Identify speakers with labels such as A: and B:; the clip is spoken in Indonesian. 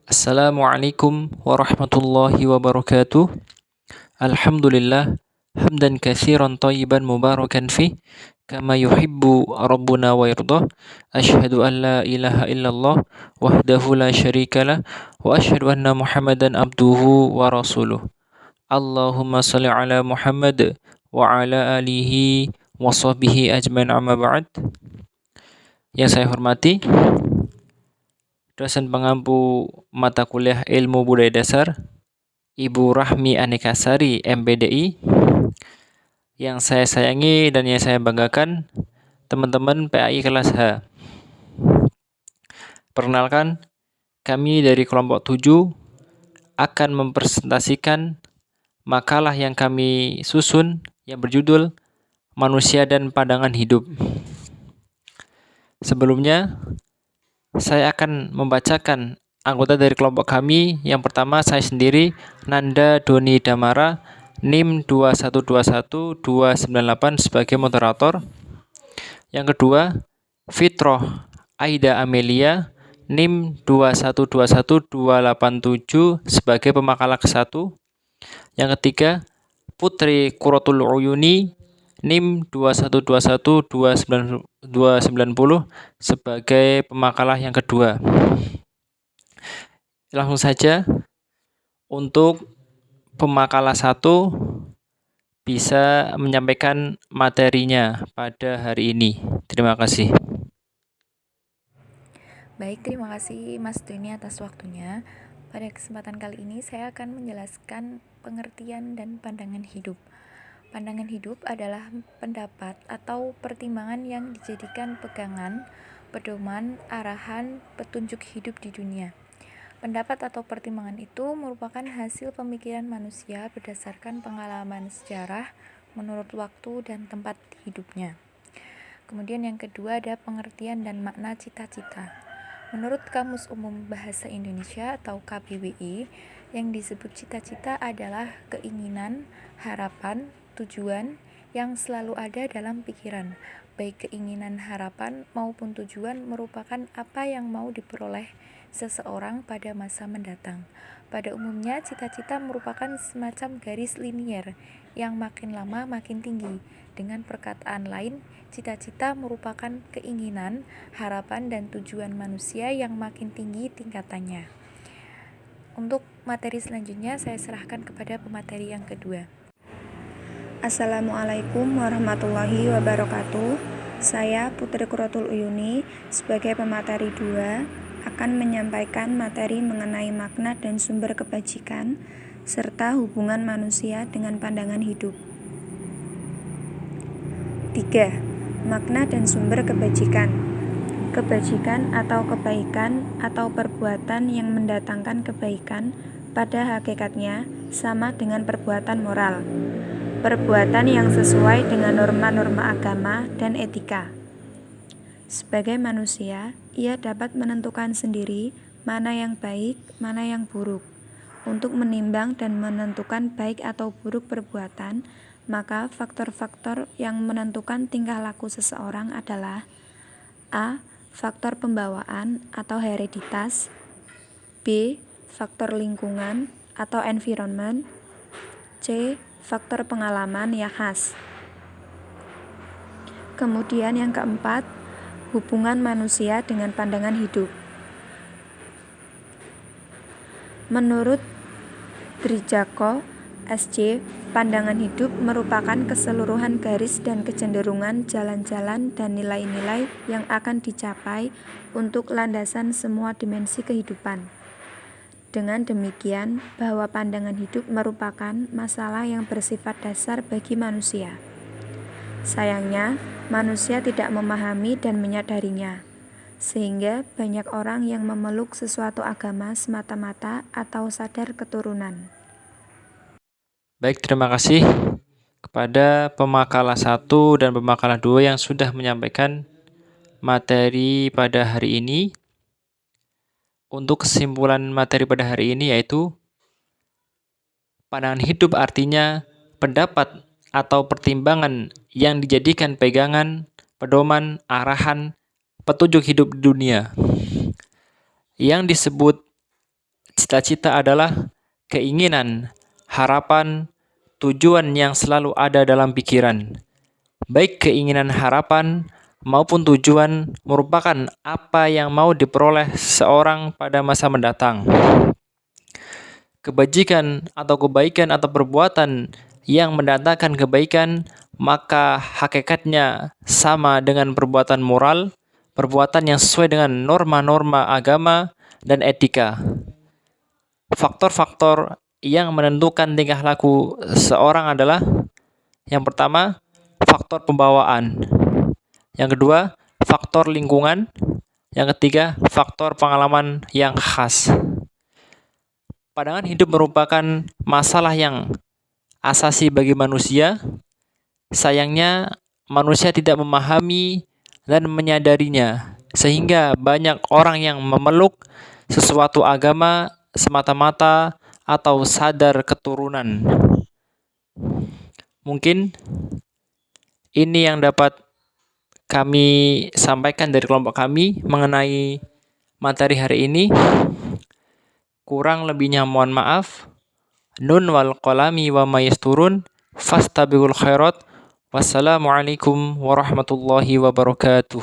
A: Assalamualaikum warahmatullahi wabarakatuh. Alhamdulillah hamdan katsiran thayyiban mubarakan fih kama yuhibbu rabbuna wa yardah. Asyhadu an la ilaha illallah wahdahu la syarikalah wa asyhadu anna Muhammadan abduhu wa rasuluh. Allahumma shalli ala Muhammad wa ala alihi wa sahbihi ajmain amma ba'd. Yang saya hormati dosen pengampu mata kuliah Ilmu Budaya Dasar, Ibu Rahmi Anekasari, MPDI. Yang saya sayangi dan yang saya banggakan, teman-teman PAI kelas H. Perkenalkan, kami dari kelompok 7 akan mempresentasikan makalah yang kami susun yang berjudul Manusia dan Pandangan Hidup. Sebelumnya, saya akan membacakan anggota dari kelompok kami. Yang pertama, saya sendiri, Nanda Doni Damara, NIM 2121298 sebagai moderator. Yang kedua, Fitroh Aida Amelia, NIM 2121287 sebagai pemakalah ke-1. Yang ketiga, Putri Qurratul Uyuni, NIM 2121290 sebagai pemakalah yang kedua. Langsung saja, untuk pemakalah 1 bisa menyampaikan materinya pada hari ini. Terima kasih.
B: Baik, terima kasih Mas Doni atas waktunya. Pada kesempatan kali ini saya akan menjelaskan pengertian dan pandangan hidup. Pandangan hidup adalah pendapat atau pertimbangan yang dijadikan pegangan, pedoman, arahan, petunjuk hidup di dunia. Pendapat atau pertimbangan itu merupakan hasil pemikiran manusia berdasarkan pengalaman sejarah menurut waktu dan tempat hidupnya. Kemudian yang kedua ada pengertian dan makna cita-cita. Menurut Kamus Umum Bahasa Indonesia atau KBBI, yang disebut cita-cita adalah keinginan, harapan, tujuan yang selalu ada dalam pikiran. Baik keinginan, harapan, maupun tujuan merupakan apa yang mau diperoleh seseorang pada masa mendatang. Pada umumnya, cita-cita merupakan semacam garis linier yang makin lama makin tinggi. Dengan perkataan lain, cita-cita merupakan keinginan, harapan, dan tujuan manusia yang makin tinggi tingkatannya. Untuk materi selanjutnya, saya serahkan kepada pemateri yang kedua.
C: Assalamualaikum warahmatullahi wabarakatuh. Saya Putri Qurratul Uyuni sebagai pemateri 2 akan menyampaikan materi mengenai makna dan sumber kebajikan serta hubungan manusia dengan pandangan hidup. 3. Makna dan sumber kebajikan. Kebajikan atau kebaikan atau perbuatan yang mendatangkan kebaikan pada hakikatnya sama dengan perbuatan moral. Perbuatan yang sesuai dengan norma-norma agama dan etika. Sebagai manusia, ia dapat menentukan sendiri mana yang baik, mana yang buruk. Untuk menimbang dan menentukan baik atau buruk perbuatan, maka faktor-faktor yang menentukan tingkah laku seseorang adalah A. Faktor pembawaan atau hereditas, B. Faktor lingkungan atau environment, C. Faktor pengalaman yang khas. Kemudian yang keempat, hubungan manusia dengan pandangan hidup. Menurut Drijako, SC, pandangan hidup merupakan keseluruhan garis dan kecenderungan jalan-jalan dan nilai-nilai yang akan dicapai untuk landasan semua dimensi kehidupan. Dengan demikian, bahwa pandangan hidup merupakan masalah yang bersifat dasar bagi manusia. Sayangnya, manusia tidak memahami dan menyadarinya, sehingga banyak orang yang memeluk sesuatu agama semata-mata atau sadar keturunan.
A: Baik, terima kasih kepada pemakalah 1 dan pemakalah 2 yang sudah menyampaikan materi pada hari ini. Untuk kesimpulan materi pada hari ini yaitu pandangan hidup artinya pendapat atau pertimbangan yang dijadikan pegangan, pedoman, arahan, petunjuk hidup di dunia. Yang disebut Cita-cita adalah keinginan, harapan, tujuan yang selalu ada dalam pikiran. Baik keinginan, harapan, maupun tujuan merupakan apa yang mau diperoleh seorang pada masa mendatang. Kebajikan atau kebaikan atau perbuatan yang mendatangkan kebaikan, maka hakikatnya sama dengan perbuatan moral, perbuatan yang sesuai dengan norma-norma agama dan etika. Faktor-faktor yang menentukan tingkah laku seorang adalah: yang pertama, faktor pembawaan. Yang kedua, faktor lingkungan. Yang ketiga, faktor pengalaman yang khas. Pandangan hidup merupakan masalah yang asasi bagi manusia. Sayangnya, manusia tidak memahami dan menyadarinya, sehingga banyak orang yang memeluk sesuatu agama semata-mata atau sadar keturunan. Mungkin ini yang dapat kami sampaikan dari kelompok kami mengenai materi hari ini. Kurang lebihnya mohon maaf. Nun wal qalami wa ma yasturun fastabiqul khairat. Wassalamualaikum warahmatullahi wabarakatuh.